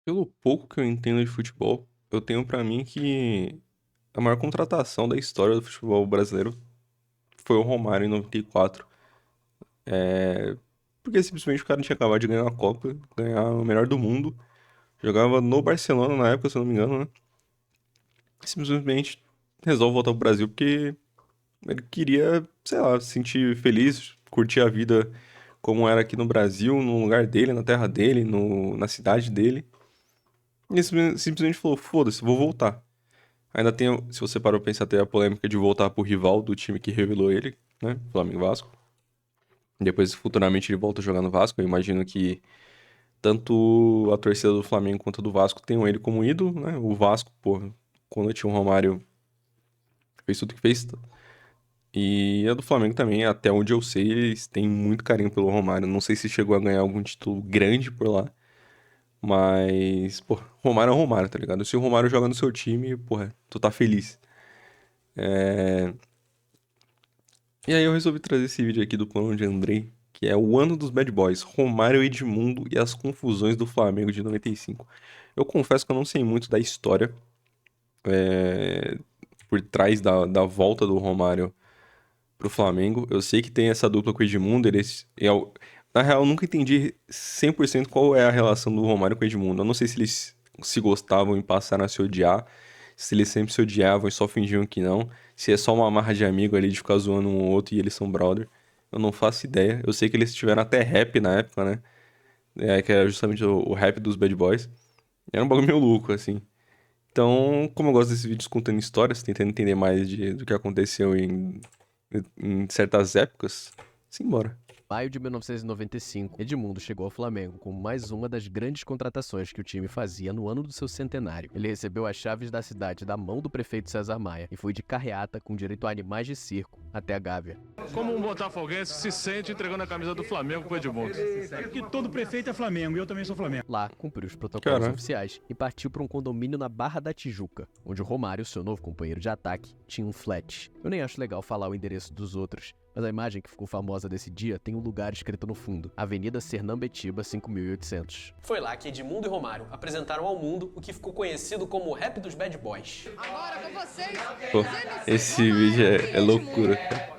Pelo pouco que eu entendo de futebol, eu tenho pra mim que a maior contratação da história do futebol brasileiro foi o Romário em 94. Porque simplesmente o cara tinha acabado de ganhar a Copa, ganhar o melhor do mundo. Jogava no Barcelona na época, se eu não me engano, né? E simplesmente resolve voltar pro Brasil porque ele queria, sei lá, se sentir feliz, curtir a vida como era aqui no Brasil, no lugar dele, na terra dele, na cidade dele. E simplesmente falou: foda-se, vou voltar. Ainda tem, se você parou pra pensar, tem a polêmica de voltar pro rival do time que revelou ele, né? Flamengo e Vasco. Depois, futuramente, ele volta a jogar no Vasco. Eu imagino que tanto a torcida do Flamengo quanto a do Vasco tenham ele como ídolo, né? O Vasco, pô, quando tinha o Romário, fez tudo que fez. E a do Flamengo também, até onde eu sei, eles têm muito carinho pelo Romário. Não sei se chegou a ganhar algum título grande por lá, mas, pô, Romário é o Romário, tá ligado? Se o Romário joga no seu time, porra, tu tá feliz. E aí eu resolvi trazer esse vídeo aqui do plano de Andrei, que é o ano dos Bad Boys, Romário, Edmundo e as confusões do Flamengo de 95. Eu confesso que eu não sei muito da história por trás da volta do Romário pro Flamengo. Eu sei que tem essa dupla com o Edmundo, na real, eu nunca entendi 100% qual é a relação do Romário com o Edmundo. Eu não sei se eles se gostavam e passaram a se odiar, se eles sempre se odiavam e só fingiam que não, se é só uma marra de amigo ali de ficar zoando um ou outro e eles são brother. Eu não faço ideia. Eu sei que eles tiveram até rap na época, né? Que era justamente o rap dos Bad Boys. Era um bagulho meio louco, assim. Então, como eu gosto desses vídeos contando histórias, tentando entender mais do que aconteceu em certas épocas, simbora. Maio de 1995, Edmundo chegou ao Flamengo como mais uma das grandes contratações que o time fazia no ano do seu centenário. Ele recebeu as chaves da cidade da mão do prefeito César Maia e foi de carreata com direito a animais de circo até a Gávea. Como um botafoguense se sente entregando a camisa do Flamengo pro Edmundo? Porque todo prefeito é Flamengo e eu também sou Flamengo. Lá, cumpriu os protocolos Cara, oficiais e partiu para um condomínio na Barra da Tijuca, onde o Romário, seu novo companheiro de ataque, tinha um flat. Eu nem acho legal falar o endereço dos outros, mas a imagem que ficou famosa desse dia tem um lugar escrito no fundo: Avenida Sernambetiba 5800. Foi lá que Edmundo e Romário apresentaram ao mundo o que ficou conhecido como o rap dos Bad Boys. Agora com vocês, pô, os MC esse Romário vídeo e é loucura, Edmundo. cara.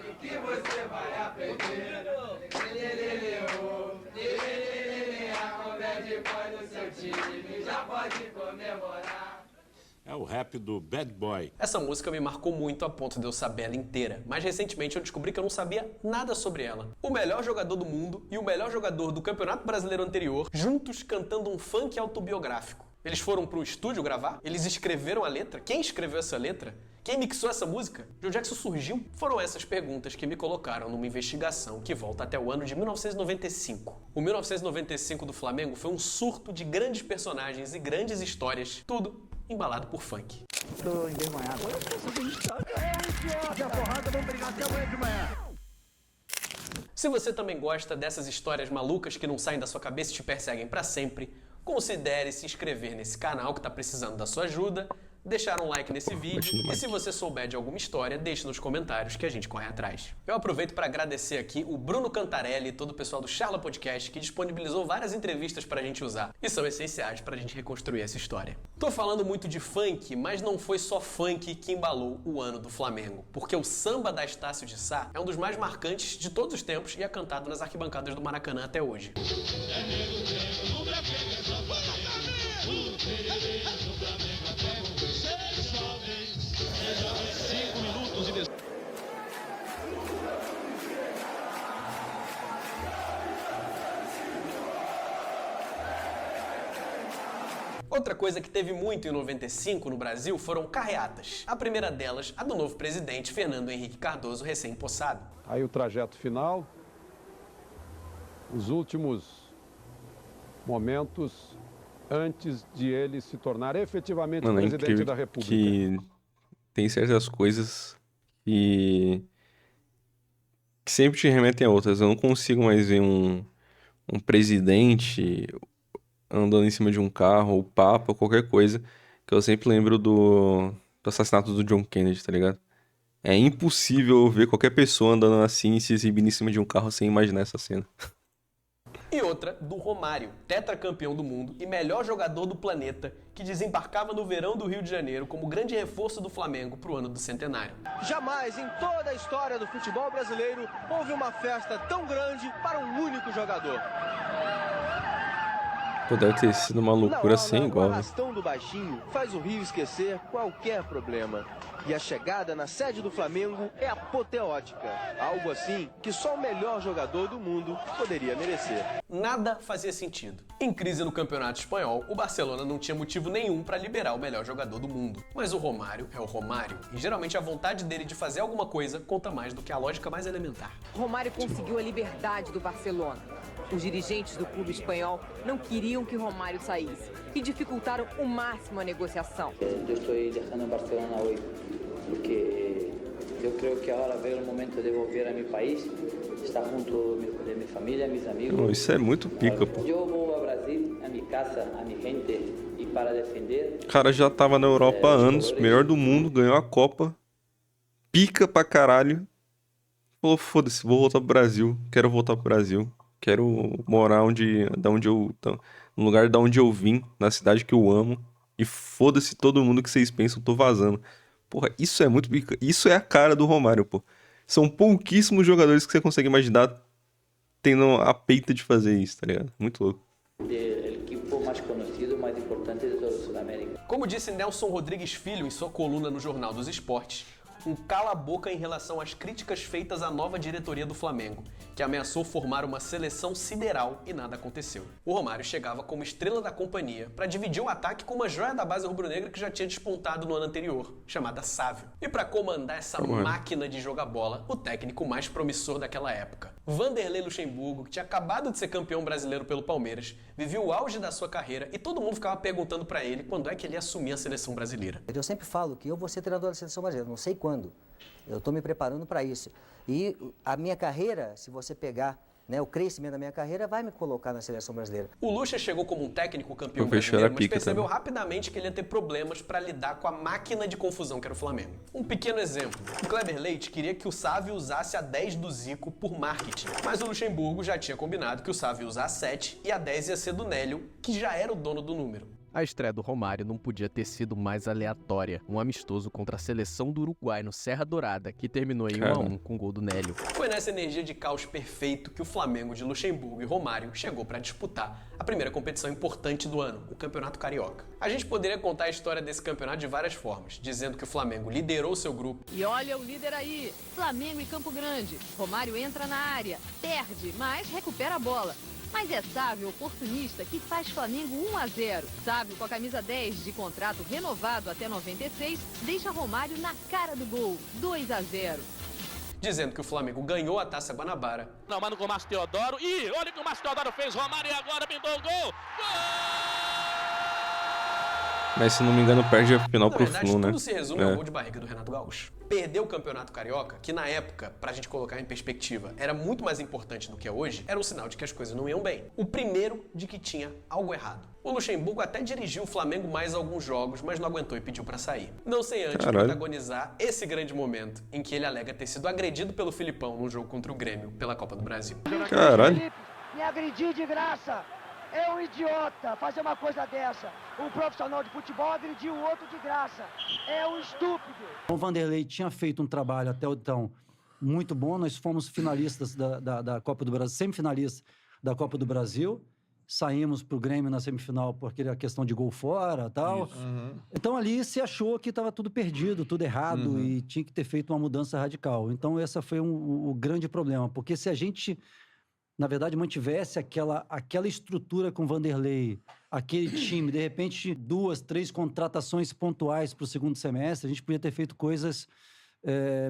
É o rap do Bad Boy. Essa música me marcou muito a ponto de eu saber ela inteira, mas recentemente eu descobri que eu não sabia nada sobre ela. O melhor jogador do mundo e o melhor jogador do Campeonato Brasileiro anterior, juntos cantando um funk autobiográfico. Eles foram pro estúdio gravar? Eles escreveram a letra? Quem escreveu essa letra? Quem mixou essa música? De onde é que isso surgiu? Foram essas perguntas que me colocaram numa investigação que volta até o ano de 1995. O 1995 do Flamengo foi um surto de grandes personagens e grandes histórias, tudo embalado por funk. Tô envergonhado. A porrada, vamos brigar até amanhã de manhã. Se você também gosta dessas histórias malucas que não saem da sua cabeça e te perseguem pra sempre, considere se inscrever nesse canal que tá precisando da sua ajuda, deixar um like nesse vídeo e se você souber de alguma história, deixe nos comentários que a gente corre atrás. Eu aproveito para agradecer aqui o Bruno Cantarelli e todo o pessoal do Charla Podcast que disponibilizou várias entrevistas pra gente usar e são essenciais pra gente reconstruir essa história. Tô falando muito de funk, mas não foi só funk que embalou o ano do Flamengo, porque o samba da Estácio de Sá é um dos mais marcantes de todos os tempos e é cantado nas arquibancadas do Maracanã até hoje. Outra coisa que teve muito em 95 no Brasil foram carreatas. A primeira delas, a do novo presidente Fernando Henrique Cardoso, recém-possado. Aí o trajeto final, os últimos momentos antes de ele se tornar efetivamente Mano, é presidente incrível da República. que tem certas coisas que sempre te remetem a outras. Eu não consigo mais ver um presidente andando em cima de um carro, ou papa, ou qualquer coisa, que eu sempre lembro do assassinato do John Kennedy, tá ligado? É impossível ver qualquer pessoa andando assim e se exibindo em cima de um carro sem imaginar essa cena. E outra do Romário, tetracampeão do mundo e melhor jogador do planeta, que desembarcava no verão do Rio de Janeiro como grande reforço do Flamengo para o ano do centenário. Jamais em toda a história do futebol brasileiro houve uma festa tão grande para um único jogador. Pô, deve ter sido uma loucura sem igual, O né? arrastão do baixinho faz o Rio esquecer qualquer problema. E a chegada na sede do Flamengo é apoteótica. Algo assim que só o melhor jogador do mundo poderia merecer. Nada fazia sentido. Em crise no Campeonato Espanhol, o Barcelona não tinha motivo nenhum para liberar o melhor jogador do mundo. Mas o Romário é o Romário, e geralmente a vontade dele de fazer alguma coisa conta mais do que a lógica mais elementar. Romário conseguiu a liberdade do Barcelona. Os dirigentes do clube espanhol não queriam que Romário saísse e dificultaram ao máximo a negociação. Eu estou deixando o Barcelona hoje porque eu creio que agora veio o momento de voltar a meu país, estar junto de minha família, meus amigos. Não, isso é muito pica, pô. Eu vou ao Brasil, a minha casa, a minha gente, e para defender. O cara já tava na Europa há anos, melhor do mundo, ganhou a Copa, pica pra caralho. Falou, foda-se, vou voltar pro Brasil, quero voltar pro Brasil. Quero morar no lugar da onde eu vim, na cidade que eu amo. E foda-se todo mundo que vocês pensam, eu tô vazando. Porra, isso é muito pica. Isso é a cara do Romário, pô. São pouquíssimos jogadores que você consegue imaginar tendo a peita de fazer isso, tá ligado? Muito louco. O equipo mais conhecido, mais importante de toda a Sudamérica. Como disse Nelson Rodrigues Filho em sua coluna no Jornal dos Esportes, um cala-boca em relação às críticas feitas à nova diretoria do Flamengo, que ameaçou formar uma seleção sideral e nada aconteceu. O Romário chegava como estrela da companhia para dividir um ataque com uma joia da base rubro-negra que já tinha despontado no ano anterior, chamada Sávio. E para comandar essa máquina de jogar bola, o técnico mais promissor daquela época, Vanderlei Luxemburgo, que tinha acabado de ser campeão brasileiro pelo Palmeiras, vivia o auge da sua carreira e todo mundo ficava perguntando para ele quando é que ele ia assumir a seleção brasileira. Eu sempre falo que eu vou ser treinador da seleção brasileira, não sei quando. Eu estou me preparando para isso. E a minha carreira, se você pegar, né, o crescimento da minha carreira, vai me colocar na seleção brasileira. O Lucha chegou como um técnico campeão O Peixeira brasileiro, mas pica percebeu também. rapidamente que ele ia ter problemas para lidar com a máquina de confusão que era o Flamengo. Um pequeno exemplo. O Kleber Leite queria que o Sávio usasse a 10 do Zico por marketing, mas o Luxemburgo já tinha combinado que o Sávio ia usar a 7 e a 10 ia ser do Nélio, que já era o dono do número. A estreia do Romário não podia ter sido mais aleatória. Um amistoso contra a seleção do Uruguai no Serra Dourada, que terminou em 1-1 com o gol do Nélio. Foi nessa energia de caos perfeito que o Flamengo de Luxemburgo e Romário chegou para disputar a primeira competição importante do ano, o Campeonato Carioca. A gente poderia contar a história desse campeonato de várias formas, dizendo que o Flamengo liderou seu grupo. E olha o líder aí, Flamengo e Campo Grande. Romário entra na área, perde, mas recupera a bola. Mas é Sávio, oportunista, que faz Flamengo 1-0. Sávio, com a camisa 10 de contrato renovado até 96, deixa Romário na cara do gol, 2-0. Dizendo que o Flamengo ganhou a Taça Guanabara. Não, manda com o Márcio Teodoro. Ih, olha o que o Márcio Teodoro fez. Romário e agora pintou o gol. Mas se não me engano, perde a final Na pro verdade, Flu, né? tudo se resume ao gol de barriga do Renato Gaúcho. Perder o Campeonato Carioca, que na época, pra gente colocar em perspectiva, era muito mais importante do que é hoje, era um sinal de que as coisas não iam bem. O primeiro de que tinha algo errado. O Luxemburgo até dirigiu o Flamengo mais alguns jogos, mas não aguentou e pediu pra sair. Não sem antes protagonizar esse grande momento em que ele alega ter sido agredido pelo Filipão num jogo contra o Grêmio pela Copa do Brasil. Caralho. Me agrediu de graça. É um idiota fazer uma coisa dessa. Um profissional de futebol agrediu o outro de graça. É um estúpido. O Vanderlei tinha feito um trabalho até então muito bom. Nós fomos finalistas da Copa do Brasil, semifinalistas da Copa do Brasil. Saímos pro Grêmio na semifinal porque era questão de gol fora e tal. Então ali se achou que estava tudo perdido, tudo errado e tinha que ter feito uma mudança radical. Então esse foi o grande problema. Porque se a gente, na verdade, mantivesse aquela estrutura com o Vanderlei, aquele time, de repente 2, 3 contratações pontuais para o segundo semestre, a gente podia ter feito coisas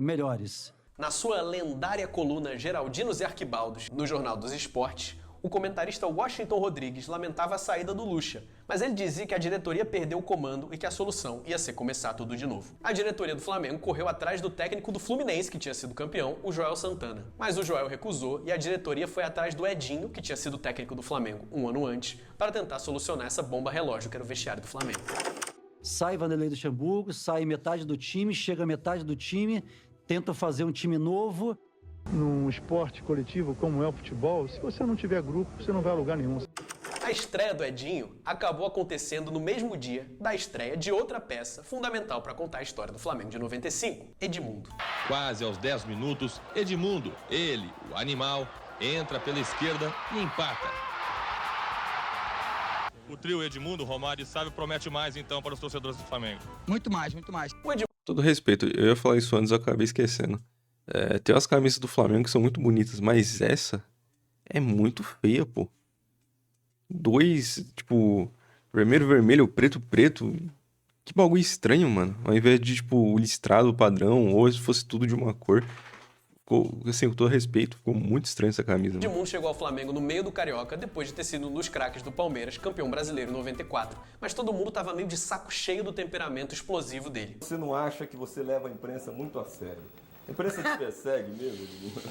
melhores. Na sua lendária coluna Geraldinos e Arquibaldos, no Jornal dos Esportes, o comentarista Washington Rodrigues lamentava a saída do Lucha, mas ele dizia que a diretoria perdeu o comando e que a solução ia ser começar tudo de novo. A diretoria do Flamengo correu atrás do técnico do Fluminense, que tinha sido campeão, o Joel Santana. Mas o Joel recusou e a diretoria foi atrás do Edinho, que tinha sido técnico do Flamengo um ano antes, para tentar solucionar essa bomba relógio que era o vestiário do Flamengo. Sai Vanderlei Luxemburgo, sai metade do time, chega metade do time, tenta fazer um time novo. Num esporte coletivo como é o futebol, se você não tiver grupo, você não vai a lugar nenhum. A estreia do Edinho acabou acontecendo no mesmo dia da estreia de outra peça fundamental para contar a história do Flamengo de 95, Edmundo. Quase aos 10 minutos, Edmundo, ele, o animal, entra pela esquerda e empata. O trio Edmundo, Romário e Sávio promete mais então para os torcedores do Flamengo. Muito mais, muito mais. Todo respeito, eu ia falar isso antes, eu acabei esquecendo. Tem umas camisas do Flamengo que são muito bonitas, mas essa é muito feia, pô. Dois, tipo, vermelho, preto. Que bagulho estranho, mano. Ao invés de, tipo, o listrado padrão, ou se fosse tudo de uma cor. Ficou, assim, com todo respeito, ficou muito estranho essa camisa. Edmundo chegou ao Flamengo no meio do Carioca, depois de ter sido um dos craques do Palmeiras, campeão brasileiro em 94. Mas todo mundo tava meio de saco cheio do temperamento explosivo dele. Você não acha que você leva a imprensa muito a sério? A imprensa te persegue mesmo, Edmundo?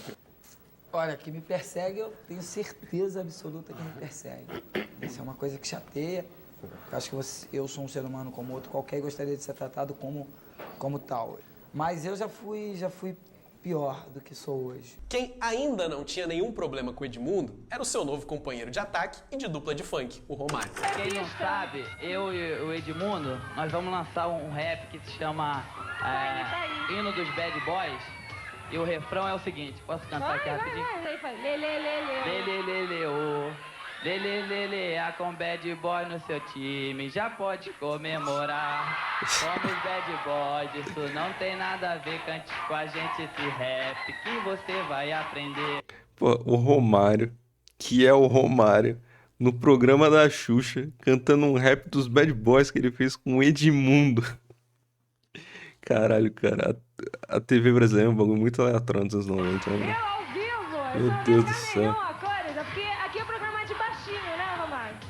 Olha, que me persegue, eu tenho certeza absoluta que me persegue. Isso é uma coisa que chateia. Eu acho que eu sou um ser humano como outro qualquer e gostaria de ser tratado como tal. Mas eu já fui pior do que sou hoje. Quem ainda não tinha nenhum problema com o Edmundo era o seu novo companheiro de ataque e de dupla de funk, o Romário. Quem não sabe, eu e o Edmundo, nós vamos lançar um rap que se chama Hino dos Bad Boys. E o refrão é o seguinte, posso cantar aqui rapidinho? Lelelele, a com bad boy no seu time, já pode comemorar. Somos bad boys, isso não tem nada a ver, cante com a gente esse rap que você vai aprender. Pô, o Romário, que é o Romário, no programa da Xuxa, cantando um rap dos Bad Boys que ele fez com o Edmundo. Caralho, cara, a TV brasileira é um bagulho muito aleatório nos anos 90, né? Meu Deus do céu.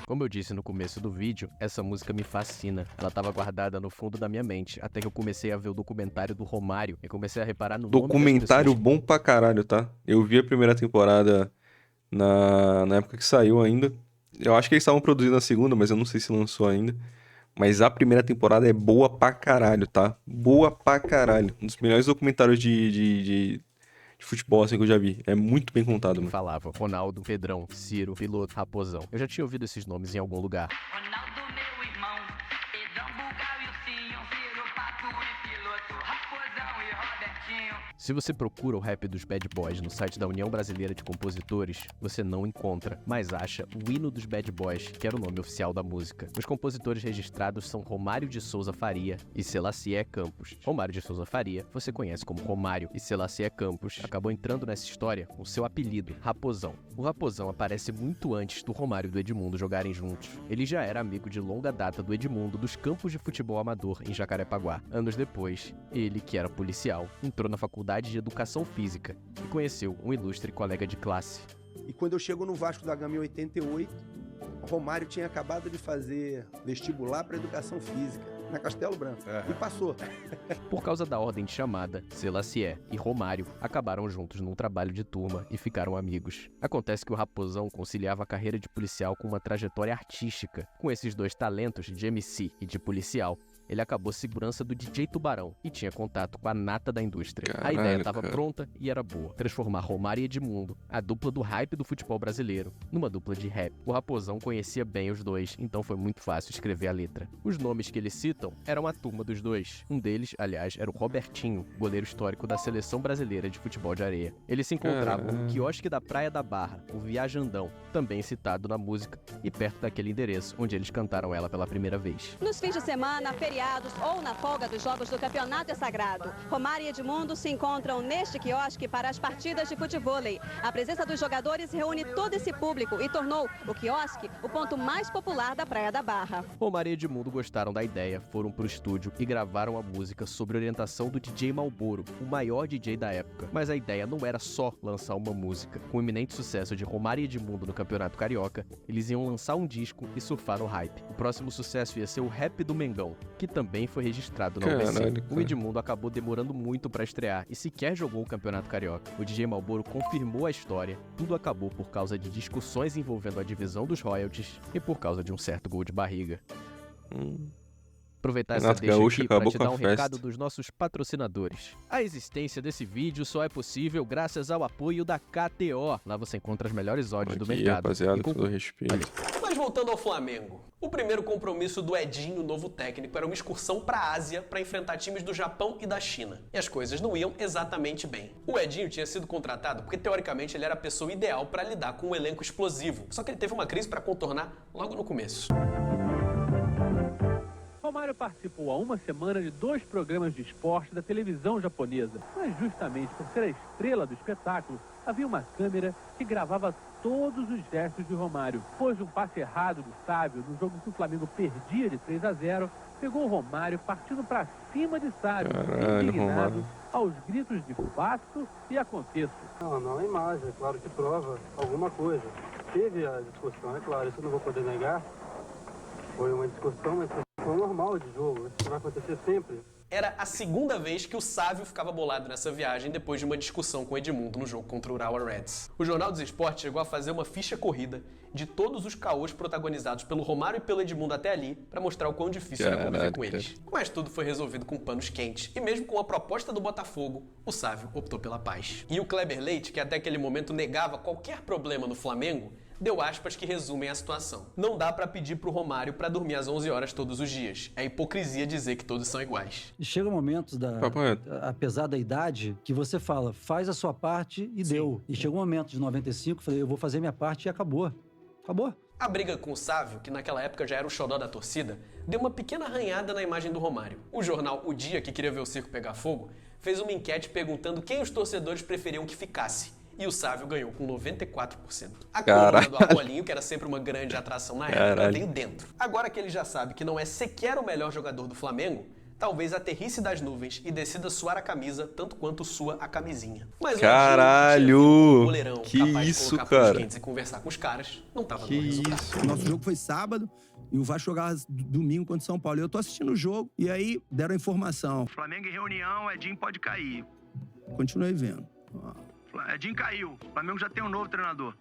Como eu disse no começo do vídeo, essa música me fascina. Ela estava guardada no fundo da minha mente, até que eu comecei a ver o documentário do Romário e comecei a reparar no documentário nome das bom pra caralho, tá? Eu vi a primeira temporada na época que saiu ainda. Eu acho que eles estavam produzindo a segunda, mas eu não sei se lançou ainda. Mas a primeira temporada é boa pra caralho, tá? Boa pra caralho. Um dos melhores documentários de futebol assim que eu já vi. É muito bem contado, mano. Falava Ronaldo, Pedrão, Ciro, Piloto, Raposão. Eu já tinha ouvido esses nomes em algum lugar. Ronaldo, meu irmão, Pedrão, Bugal e Ursinho, Ciro, Pato e Piloto, Raposão e Robertinho. Se você procura o rap dos Bad Boys no site da União Brasileira de Compositores, você não encontra, mas acha o Hino dos Bad Boys, que era o nome oficial da música. Os compositores registrados são Romário de Souza Faria e Selassie Campos. Romário de Souza Faria, você conhece como Romário, e Selassie Campos acabou entrando nessa história com seu apelido, Raposão. O Raposão aparece muito antes do Romário e do Edmundo jogarem juntos. Ele já era amigo de longa data do Edmundo dos campos de futebol amador em Jacarepaguá. Anos depois, ele, que era policial, entrou na faculdade de Educação Física e conheceu um ilustre colega de classe. E quando eu chego no Vasco da Gama em 88, Romário tinha acabado de fazer vestibular para Educação Física, na Castelo Branco, e passou. Por causa da ordem de chamada, Selassie e Romário acabaram juntos num trabalho de turma e ficaram amigos. Acontece que o Raposão conciliava a carreira de policial com uma trajetória artística. Com esses dois talentos, de MC e de policial, ele acabou segurança do DJ Tubarão e tinha contato com a nata da indústria. Caralho, a ideia estava cara. pronta e era boa. Transformar Romário e Edmundo, a dupla do hype do futebol brasileiro, numa dupla de rap. O Raposão conhecia bem os dois, então foi muito fácil escrever a letra. Os nomes que eles citam eram a turma dos dois. Um deles, aliás, era o Robertinho, goleiro histórico da Seleção Brasileira de Futebol de Areia. Eles se encontravam no quiosque da Praia da Barra, o Viajandão, também citado na música, e perto daquele endereço onde eles cantaram ela pela primeira vez. Nos fins de semana, feriados ou na folga dos jogos do Campeonato é Sagrado, Romário e Edmundo se encontram neste quiosque para as partidas de futevôlei. A presença dos jogadores reúne todo esse público e tornou o quiosque o ponto mais popular da Praia da Barra. Romário e Edmundo gostaram da ideia, foram pro estúdio e gravaram a música sob orientação do DJ Malboro, o maior DJ da época. Mas a ideia não era só lançar uma música. Com o iminente sucesso de Romário e Edmundo no Campeonato Carioca, eles iam lançar um disco e surfar no hype. O próximo sucesso ia ser o Rap do Mengão, que também foi registrado na UBC. Caralho, O Edmundo acabou demorando muito pra estrear e sequer jogou o Campeonato Carioca. O DJ Malboro confirmou a história. Tudo acabou por causa de discussões envolvendo a divisão dos royalties e por causa de um certo gol de barriga. Aproveitar essa Renato deixa Gaúcho aqui para acabou te com a dar um festa. recado dos nossos patrocinadores. A existência desse vídeo só é possível graças ao apoio da KTO. Lá você encontra as melhores odds do Aqui, mercado. rapaziada, E com todo respeito. Mas voltando ao Flamengo, o primeiro compromisso do Edinho, novo técnico, era uma excursão para a Ásia para enfrentar times do Japão e da China. E as coisas não iam exatamente bem. O Edinho tinha sido contratado porque, teoricamente, ele era a pessoa ideal para lidar com um elenco explosivo. Só que ele teve uma crise para contornar logo no começo. Romário participou há uma semana de 2 programas de esporte da televisão japonesa. Mas justamente por ser a estrela do espetáculo, havia uma câmera que gravava todos os gestos de Romário. Depois de um passe errado do Sávio, no jogo que o Flamengo perdia de 3-0, pegou o Romário partindo para cima de Sávio, Caralho, indignado, Romário. aos gritos de faço e aconteço. Não é imagem, é claro que prova alguma coisa. Teve a discussão, é claro, isso eu não vou poder negar. Foi uma discussão, mas foi normal de jogo, isso vai acontecer sempre. Era a segunda vez que o Sávio ficava bolado nessa viagem depois de uma discussão com o Edmundo no jogo contra o Urawa Reds. O Jornal dos Esportes chegou a fazer uma ficha corrida de todos os caôs protagonizados pelo Romário e pelo Edmundo até ali para mostrar o quão difícil era conviver com eles. Mas tudo foi resolvido com panos quentes e mesmo com a proposta do Botafogo, o Sávio optou pela paz. E o Kleber Leite, que até aquele momento negava qualquer problema no Flamengo, deu aspas que resumem a situação. Não dá pra pedir pro Romário pra dormir às 11 horas todos os dias. É hipocrisia dizer que todos são iguais. E chega momentos, apesar da idade, que você fala, faz a sua parte e deu. E chegou um momento de 95, falei, eu vou fazer minha parte e acabou. Acabou. A briga com o Sávio, que naquela época já era o xodó da torcida, deu uma pequena arranhada na imagem do Romário. O jornal O Dia, que queria ver o circo pegar fogo, fez uma enquete perguntando quem os torcedores preferiam que ficasse. E o Sávio ganhou com 94%. A coluna do Apolinho, que era sempre uma grande atração na época, veio dentro. Agora que ele já sabe que não é sequer o melhor jogador do Flamengo, talvez aterrisse das nuvens e decida suar a camisa tanto quanto sua a camisinha. Mas caralho! O goleirão Que capaz isso, de colocar panos cara? quentes e conversar com os caras, não tava Que no resultado. isso? Nosso jogo foi sábado e o Vasco jogava domingo contra o São Paulo. E eu tô assistindo o jogo e aí deram a informação. Flamengo em reunião, Edinho pode cair. Continuei vendo. Edinho caiu. O Flamengo já tem um novo treinador.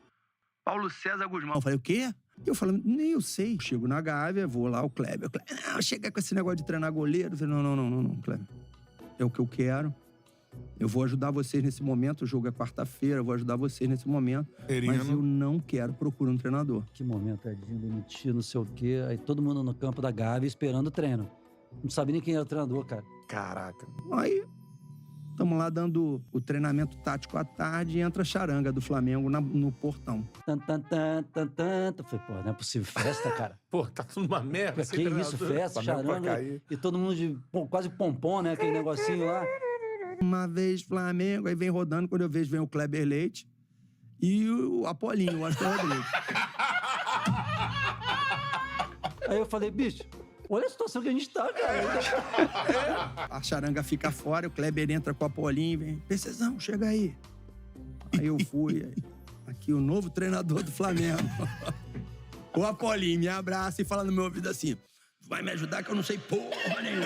Paulo César Guzmão. Eu falei, o quê? Eu falei, nem eu sei. Chego na Gávea, vou lá, o Kleber. Não, chega com esse negócio de treinar goleiro. Eu falei, não, Kleber. É o que eu quero. Eu vou ajudar vocês nesse momento. O jogo é quarta-feira, eu vou ajudar vocês nesse momento. Mas eu não quero procurar um treinador. Que momento, Edinho demitir, não sei o quê. Aí todo mundo no campo da Gávea esperando o treino. Não sabe nem quem era o treinador, cara. Caraca. Aí, estamos lá dando o treinamento tático à tarde e entra a charanga do Flamengo no portão. Eu falei, pô, não é possível. Festa, cara. Pô, tá tudo uma merda. Que isso, festa, charanga. E todo mundo de quase pompom, né? Aquele negocinho lá. Uma vez Flamengo, aí vem rodando, quando eu vejo, vem o Kleber Leite e o Apolinho, o Aston Rodrigues. Aí eu falei, bicho, olha a situação que a gente tá, cara. A charanga fica fora, o Kleber entra com o Apolinho e vem, Precisão, chega aí. Aí eu fui, aqui o novo treinador do Flamengo. O Apolinho me abraça e fala no meu ouvido assim, vai me ajudar que eu não sei porra nenhuma.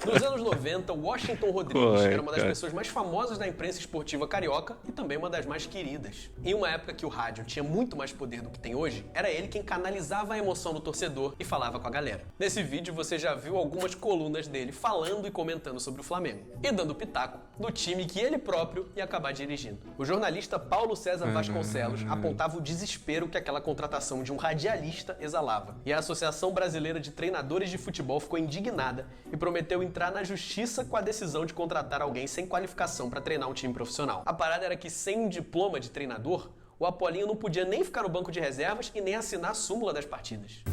Nos anos 90, Washington Rodrigues era uma das pessoas mais famosas da imprensa esportiva carioca e também uma das mais queridas. Em uma época que o rádio tinha muito mais poder do que tem hoje, era ele quem canalizava a emoção do torcedor e falava com a galera. Nesse vídeo você já viu algumas colunas dele falando e comentando sobre o Flamengo e dando pitaco do time que ele próprio ia acabar dirigindo. O jornalista Paulo César Vasconcelos apontava o desespero que aquela contratação de um radialista exalava. E a Associação Brasileira de Treinadores de Futebol ficou indignada e prometeu entrar na justiça com a decisão de contratar alguém sem qualificação para treinar um time profissional. A parada era que sem um diploma de treinador, o Apolinho não podia nem ficar no banco de reservas e nem assinar a súmula das partidas.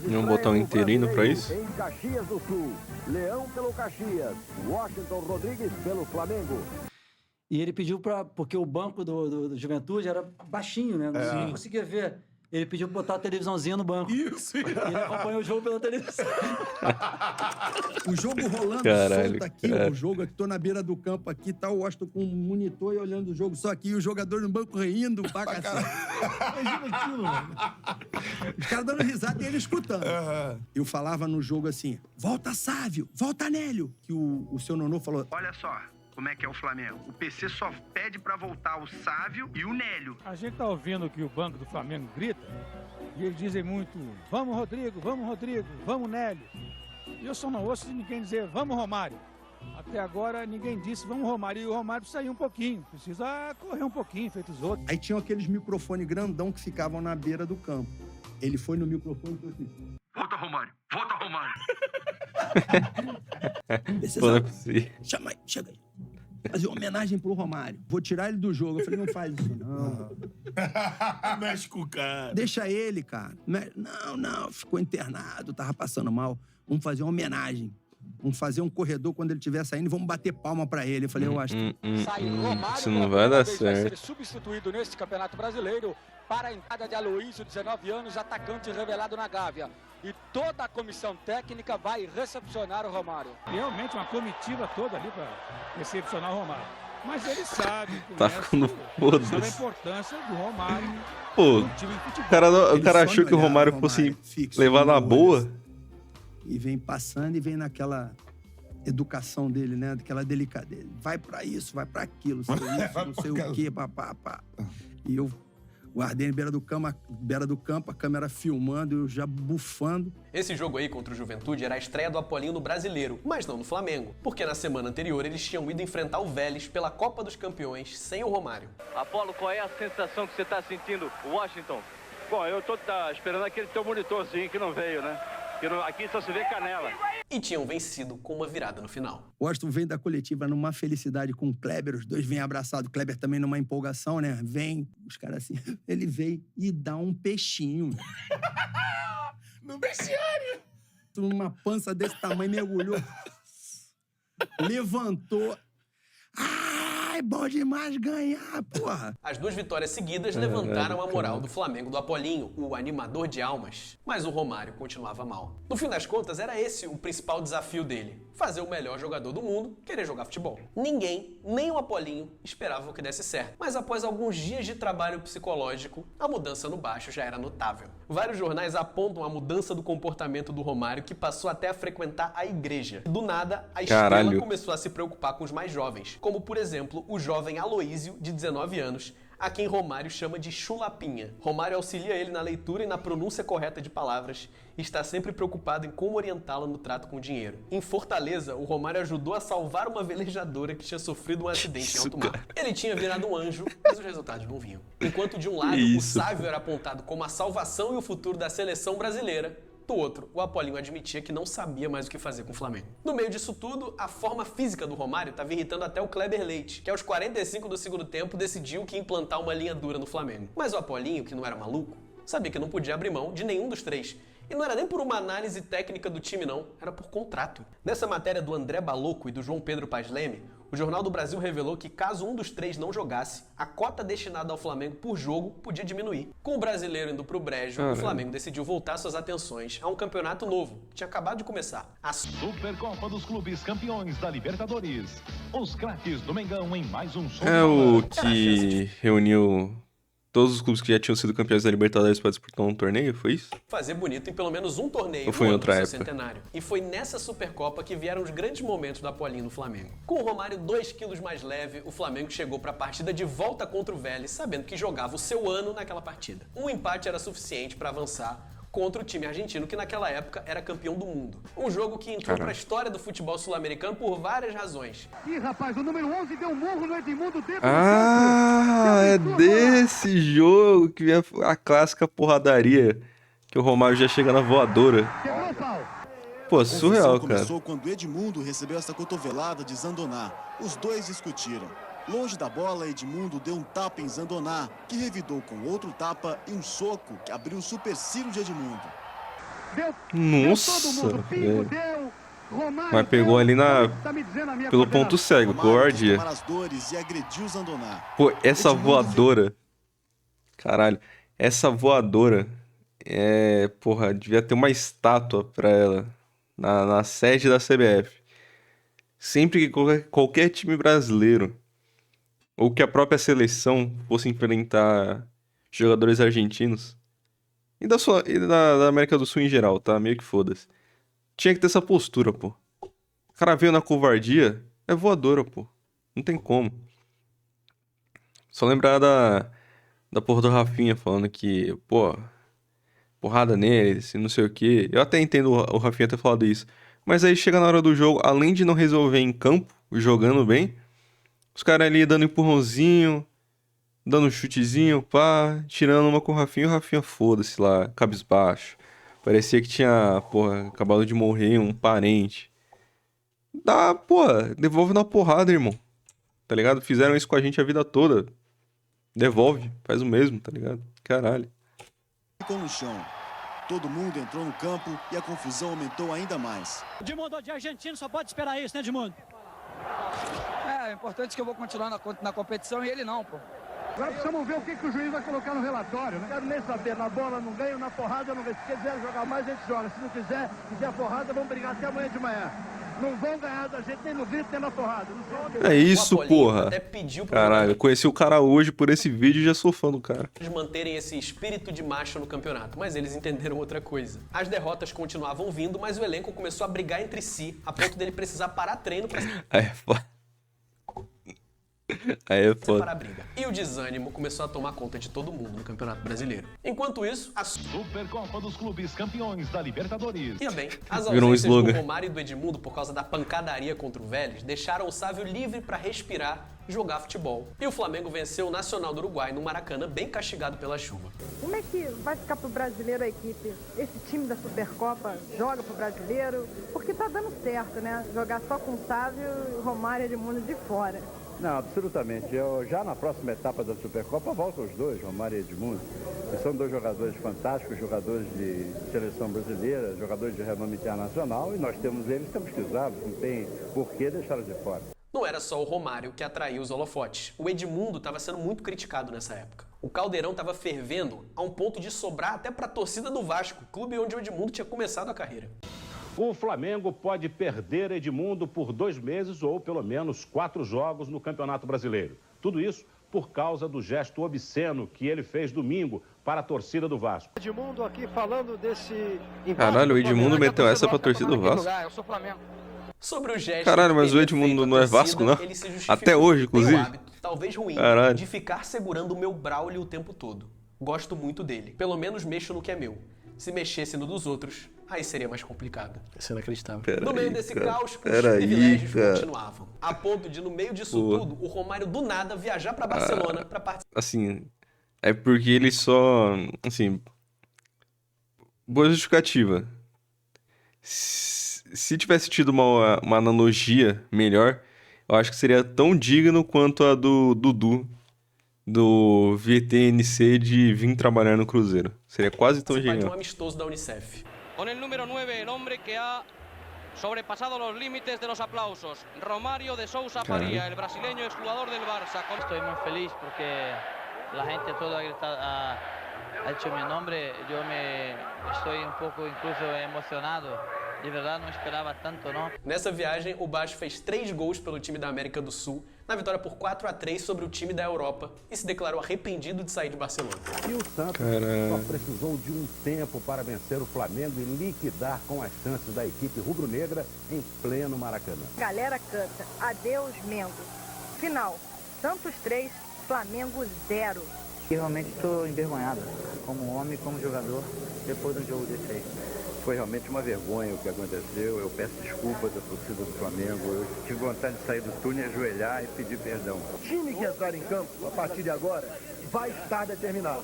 Vamos botar um interino pra isso? Em Caxias do Sul, Leão pelo Caxias, Washington Rodrigues pelo Flamengo. E ele pediu porque o banco do Juventude era baixinho, né? Não conseguia ver. Ele pediu pra botar a televisãozinha no banco. Isso! E ele acompanhou o jogo pela televisão. O jogo rolando solto aqui, o jogo aqui, tô na beira do campo aqui, tá o Washington com um monitor e olhando o jogo só aqui, e o jogador no banco rindo, pra cacete. Imagina aquilo, mano. Os caras dando risada e ele escutando. Eu falava no jogo assim, volta Sávio, volta Nélio. Que o seu Nonô falou, olha só, como é que é o Flamengo. O PC só pede pra voltar o Sávio e o Nélio. A gente tá ouvindo que o banco do Flamengo grita e eles dizem muito: vamos Rodrigo, vamos Nélio. E eu só não ouço ninguém dizer: vamos Romário. Até agora ninguém disse: vamos Romário. E o Romário precisa sair um pouquinho, precisa correr um pouquinho, feito os outros. Aí tinham aqueles microfones grandão que ficavam na beira do campo. Ele foi no microfone e falou assim: Volta, Romário. Volta, Romário. Pô, não é possível. Chama aí, chega aí. Fazer uma homenagem pro Romário. Vou tirar ele do jogo. Eu falei: não faz isso, não. Mexe com o cara. Deixa ele, cara. Não. Ficou internado, tava passando mal. Vamos fazer uma homenagem. Vamos fazer um corredor quando ele estiver saindo e vamos bater palma pra ele. Eu falei: eu acho que... Isso não vai dar certo. Vai ser substituído neste Campeonato Brasileiro para a entrada de Aloísio, 19 anos, atacante revelado na Gávea. E toda a comissão técnica vai recepcionar o Romário. Realmente uma comitiva toda ali para recepcionar o Romário. Mas ele sabe, Tá ficando foda-se. a importância do Romário Pô, no time de futebol. o cara achou que o Romário fosse levar na boa. E vem passando e vem naquela educação dele, né? Daquela delicadeza. Vai pra isso, vai pra aquilo, sei isso, não sei o quê, papá. E eu guardei em beira do campo, a câmera filmando, eu já bufando. Esse jogo aí contra o Juventude era a estreia do Apolinho no Brasileiro, mas não no Flamengo, porque na semana anterior eles tinham ido enfrentar o Vélez pela Copa dos Campeões sem o Romário. Apolo, qual é a sensação que você tá sentindo, Washington? Bom, eu tô esperando aquele teu monitorzinho que não veio, né? Aqui só se vê canela. E tinham vencido com uma virada no final. O Washington vem da coletiva numa felicidade com o Kleber, os dois vêm abraçados. O Kleber também numa empolgação, né? Vem, os caras assim, ele veio e dá um peixinho. No vestiário. Uma pança desse tamanho, mergulhou. Levantou. É bom demais ganhar, porra. As duas vitórias seguidas levantaram a moral do Flamengo do Apolinho, o animador de almas. Mas o Romário continuava mal. No fim das contas, era esse o principal desafio dele. Fazer o melhor jogador do mundo querer jogar futebol. Ninguém, nem o Apolinho, esperava que desse certo. Mas após alguns dias de trabalho psicológico, a mudança no baixo já era notável. Vários jornais apontam a mudança do comportamento do Romário, que passou até a frequentar a igreja. Do nada, a estrela começou a se preocupar com os mais jovens, como por exemplo o jovem Aloísio, de 19 anos, a quem Romário chama de chulapinha. Romário auxilia ele na leitura e na pronúncia correta de palavras e está sempre preocupado em como orientá-lo no trato com o dinheiro. Em Fortaleza, o Romário ajudou a salvar uma velejadora que tinha sofrido um acidente em alto mar. Ele tinha virado um anjo, mas os resultados não vinham. Enquanto de um lado, o Sávio era apontado como a salvação e o futuro da seleção brasileira, do outro, o Apolinho admitia que não sabia mais o que fazer com o Flamengo. No meio disso tudo, a forma física do Romário estava irritando até o Kleber Leite, que aos 45 do segundo tempo decidiu que ia implantar uma linha dura no Flamengo. Mas o Apolinho, que não era maluco, sabia que não podia abrir mão de nenhum dos três. E não era nem por uma análise técnica do time, não. Era por contrato. Nessa matéria do André Baloco e do João Pedro Paz Leme, o Jornal do Brasil revelou que caso um dos três não jogasse, a cota destinada ao Flamengo por jogo podia diminuir. Com o brasileiro indo pro brejo, o Flamengo decidiu voltar suas atenções a um campeonato novo, que tinha acabado de começar. A Supercopa dos Clubes Campeões da Libertadores. Os craques do Mengão em mais um show. É o que reuniu todos os clubes que já tinham sido campeões da Libertadores para disputar um torneio, foi isso? Fazer bonito em pelo menos um torneio Ou foi em no outra ano do seu época? centenário. E foi nessa Supercopa que vieram os grandes momentos do Apolinho no Flamengo. Com o Romário 2 quilos mais leve, o Flamengo chegou para a partida de volta contra o Vélez, sabendo que jogava o seu ano naquela partida. Um empate era suficiente para avançar contra o time argentino, que naquela época era campeão do mundo. Um jogo que entrou para a história do futebol sul-americano por várias razões. Ih, rapaz, o número 11 deu um murro no Edmundo dentro É desse jogo que vem a clássica porradaria, que o Romário já chega na voadora. Pô, surreal, cara. Começou quando Edmundo recebeu essa cotovelada de Zandoná. Os dois discutiram. Longe da bola, Edmundo deu um tapa em Zandoná, que revidou com outro tapa e um soco que abriu o supercílio de Edmundo. Nossa, velho. Mas pegou ali pelo ponto cego, covardia. As dores e agrediu Zandoná. Pô, essa voadora. Caralho, essa voadora porra, devia ter uma estátua pra ela na sede da CBF. Sempre que qualquer time brasileiro ou que a própria seleção fosse enfrentar jogadores argentinos e da América do Sul em geral, tá? Meio que foda-se. Tinha que ter essa postura, pô. O cara veio na covardia, é voadora, pô. Não tem como. Só lembrar da porra do Rafinha falando que, pô, porrada neles e não sei o quê. Eu até entendo o Rafinha ter falado isso. Mas aí chega na hora do jogo, além de não resolver em campo, jogando bem, os caras ali dando empurrãozinho, dando um chutezinho, pá, tirando uma com o Rafinha foda-se lá, cabisbaixo. Parecia que tinha, porra, acabado de morrer um parente. Dá, porra, devolve na porrada, irmão. Tá ligado? Fizeram isso com a gente a vida toda. Devolve, faz o mesmo, tá ligado? Caralho. Ficou no chão. Todo mundo entrou no campo e a confusão aumentou ainda mais. Edmundo, de argentino, só pode esperar isso, né, Edmundo? É importante que eu vou continuar na competição e ele não, pô. Agora precisamos ver o que o juiz vai colocar no relatório, né? Quero nem saber, na bola não ganho, na porrada eu não ganho. Se quiser jogar mais, a gente joga. Se não quiser porrada, vamos brigar até amanhã de manhã. Não vão ganhar da gente nem no grito, nem na porrada. É isso, porra. Caralho, eu conheci o cara hoje por esse vídeo e já sou fã do cara. De manterem esse espírito de macho no campeonato, mas eles entenderam outra coisa. As derrotas continuavam vindo, mas o elenco começou a brigar entre si, a ponto dele precisar parar treino pra separar a briga. E o desânimo começou a tomar conta de todo mundo no Campeonato Brasileiro. Enquanto isso, a Supercopa dos Clubes Campeões da Libertadores. Ia bem, as ausências do Romário e do Edmundo por causa da pancadaria contra o Vélez deixaram o Sávio livre para respirar e jogar futebol. E o Flamengo venceu o Nacional do Uruguai no Maracanã, bem castigado pela chuva. Como é que vai ficar pro brasileiro a equipe? Esse time da Supercopa joga pro brasileiro? Porque tá dando certo, né? Jogar só com o Sávio e o Romário e Edmundo de fora. Não, absolutamente. Já na próxima etapa da Supercopa voltam os dois, Romário e Edmundo. Eles são dois jogadores fantásticos, jogadores de seleção brasileira, jogadores de renome internacional, e nós temos eles, temos que usá-los, não tem por que deixá-los de fora. Não era só o Romário que atraiu os holofotes. O Edmundo estava sendo muito criticado nessa época. O caldeirão estava fervendo a um ponto de sobrar até para a torcida do Vasco, clube onde o Edmundo tinha começado a carreira. O Flamengo pode perder Edmundo por 2 meses ou pelo menos 4 jogos no Campeonato Brasileiro. Tudo isso por causa do gesto obsceno que ele fez domingo para a torcida do Vasco. Edmundo aqui falando desse... Caralho, o Edmundo meteu essa pra torcida do Vasco. Eu sou Flamengo. Sobre o gesto... Caralho, mas o Edmundo não é Vasco, não? Até hoje, inclusive. Tem o hábito, talvez ruim, de ficar segurando o meu Braulio o tempo todo. Gosto muito dele. Pelo menos mexo no que é meu. Se mexesse no dos outros, aí seria mais complicado. Isso é inacreditável. No meio desse caos, os privilégios continuavam. A ponto de, no meio disso tudo, o Romário do nada viajar pra Barcelona pra participar. Assim, é porque ele só... Assim, boa justificativa. Se tivesse tido uma analogia melhor, eu acho que seria tão digno quanto a do Dudu, do VTNC, de vir trabalhar no Cruzeiro. Seria quase tão genial. De um amistoso da Unicef. Com o número 9, el hombre que ha sobrepasado los límites de los aplausos. Romário de Sousa Faria, el brasileño exjugador del Barça. Estoy muy feliz porque la gente toda ha dicho mi nombre. Yo estoy un poco incluso emocionado. De verdade, não esperava tanto, não. Nessa viagem, o Baixo fez 3 gols pelo time da América do Sul, na vitória por 4-3 sobre o time da Europa, e se declarou arrependido de sair de Barcelona. E o Santos só precisou de um tempo para vencer o Flamengo e liquidar com as chances da equipe rubro-negra em pleno Maracanã. Galera canta, adeus Mengo. Final, Santos 3, Flamengo 0. Eu realmente estou envergonhado, como homem e como jogador, depois de um jogo desse aí. Foi realmente uma vergonha o que aconteceu. Eu peço desculpas à torcida do Flamengo. Eu tive vontade de sair do túnel, ajoelhar e pedir perdão. O time que entrar em campo, a partir de agora, vai estar determinado.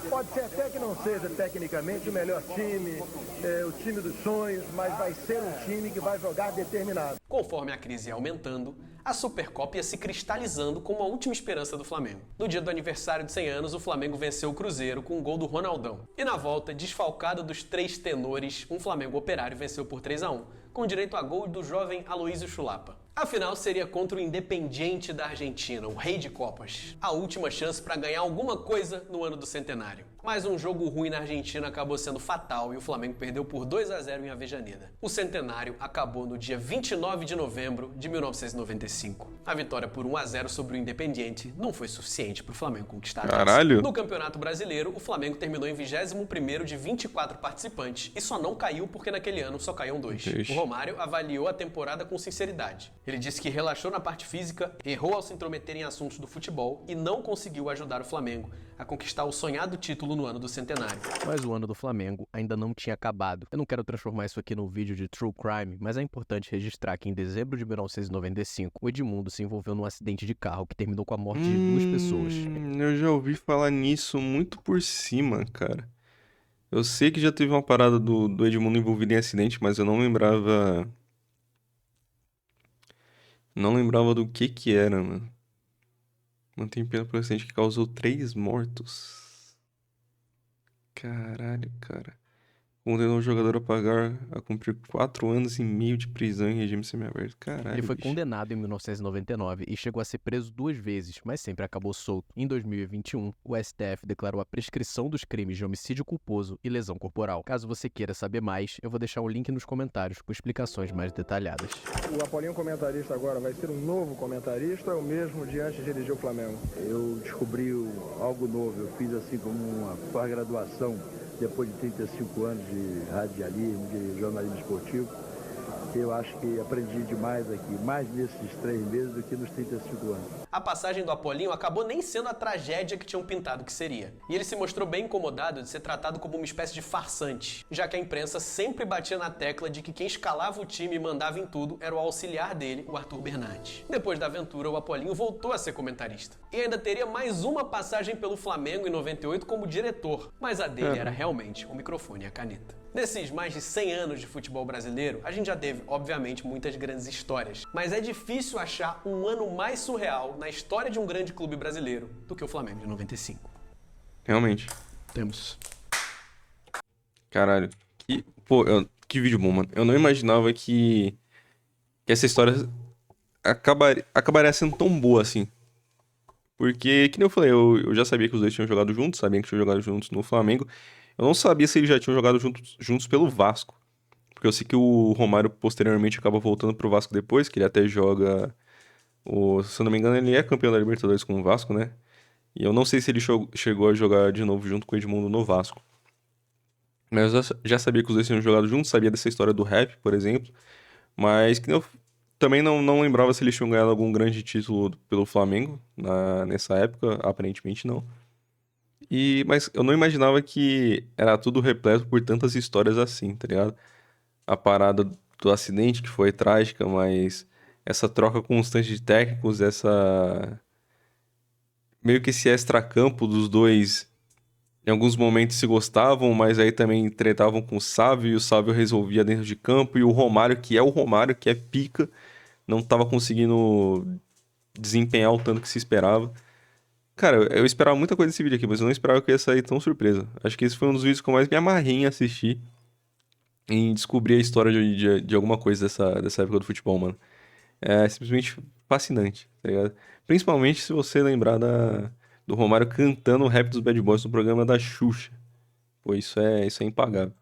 Pode ser até que não seja tecnicamente o melhor time, o time dos sonhos, mas vai ser um time que vai jogar determinado. Conforme a crise ia aumentando, a Supercopa ia se cristalizando como a última esperança do Flamengo. No dia do aniversário de 100 anos, o Flamengo venceu o Cruzeiro com um gol do Ronaldão. E na volta, desfalcado dos 3 tenores, um Flamengo operário venceu por 3-1, com direito a gol do jovem Aloísio Chulapa. A final seria contra o Independiente da Argentina, o rei de Copas. A última chance para ganhar alguma coisa no ano do centenário. Mas um jogo ruim na Argentina acabou sendo fatal e o Flamengo perdeu por 2-0 em Avejaneda. O centenário acabou no dia 29 de novembro de 1995. A vitória por 1-0 sobre o Independiente não foi suficiente para o Flamengo conquistar a taça. Caralho! No Campeonato Brasileiro, o Flamengo terminou em 21º de 24 participantes e só não caiu porque naquele ano só caíam 2. Ixi. O Romário avaliou a temporada com sinceridade. Ele disse que relaxou na parte física, errou ao se intrometer em assuntos do futebol e não conseguiu ajudar o Flamengo a conquistar o sonhado título no ano do centenário. Mas o ano do Flamengo ainda não tinha acabado. Eu não quero transformar isso aqui num vídeo de true crime, mas é importante registrar que em dezembro de 1995, o Edmundo se envolveu num acidente de carro que terminou com a morte de 2 pessoas. Eu já ouvi falar nisso muito por cima, cara. Eu sei que já teve uma parada do Edmundo envolvido em acidente, mas eu não lembrava... Não lembrava do que era, mano. Não tem pena por acidente que causou 3 mortos. Caralho, cara. Condenou o jogador a cumprir 4 anos e meio de prisão em regime semiaberto. Caralho, Ele foi bicho. condenado em 1999 e chegou a ser preso 2 vezes, mas sempre acabou solto. Em 2021, o STF declarou a prescrição dos crimes de homicídio culposo e lesão corporal. Caso você queira saber mais, eu vou deixar um link nos comentários com explicações mais detalhadas. O Apolinho comentarista agora vai ser um novo comentarista ou é o mesmo de antes de dirigir o Flamengo? Eu descobri algo novo. Eu fiz assim como uma pós-graduação depois de 35 anos de radialismo, de jornalismo esportivo. Eu acho que aprendi demais aqui, mais nesses 3 meses do que nos 35 anos. A passagem do Apolinho acabou nem sendo a tragédia que tinham pintado que seria. E ele se mostrou bem incomodado de ser tratado como uma espécie de farsante, já que a imprensa sempre batia na tecla de que quem escalava o time e mandava em tudo era o auxiliar dele, o Arthur Bernardes. Depois da aventura, o Apolinho voltou a ser comentarista. E ainda teria mais uma passagem pelo Flamengo em 98 como diretor, mas a dele era realmente o microfone e a caneta. Nesses mais de 100 anos de futebol brasileiro, a gente já teve, obviamente, muitas grandes histórias, mas é difícil achar um ano mais surreal na história de um grande clube brasileiro do que o Flamengo de 95. Realmente. Temos. Caralho. Que vídeo bom, mano. Eu não imaginava que essa história acabaria sendo tão boa assim. Porque, que nem eu falei, eu já sabia que os dois tinham jogado juntos, sabia que tinham jogado juntos no Flamengo. Eu não sabia se eles já tinham jogado juntos pelo Vasco. Porque eu sei que o Romário posteriormente acaba voltando pro Vasco depois, que ele até joga... se eu não me engano, ele é campeão da Libertadores com o Vasco, né? E eu não sei se ele chegou a jogar de novo junto com o Edmundo no Vasco. Mas eu já sabia que os dois tinham jogado juntos, sabia dessa história do rap, por exemplo. Mas que eu também não lembrava se eles tinham ganhado algum grande título pelo Flamengo nessa época. Aparentemente não. Mas eu não imaginava que era tudo repleto por tantas histórias assim, tá ligado? A parada do acidente que foi trágica, mas essa troca constante de técnicos, meio que esse extracampo dos dois, em alguns momentos se gostavam, mas aí também tretavam com o Sávio, e o Sávio resolvia dentro de campo, e o Romário, que é pica, não tava conseguindo desempenhar o tanto que se esperava. Cara, eu esperava muita coisa desse vídeo aqui, mas eu não esperava que ia sair tão surpresa. Acho que esse foi um dos vídeos que eu mais me amarrei em assistir, em descobrir a história de alguma coisa dessa época do futebol, mano. É simplesmente fascinante, tá ligado? Principalmente se você lembrar do Romário cantando o rap dos Bad Boys no programa da Xuxa. Pô, isso é impagável.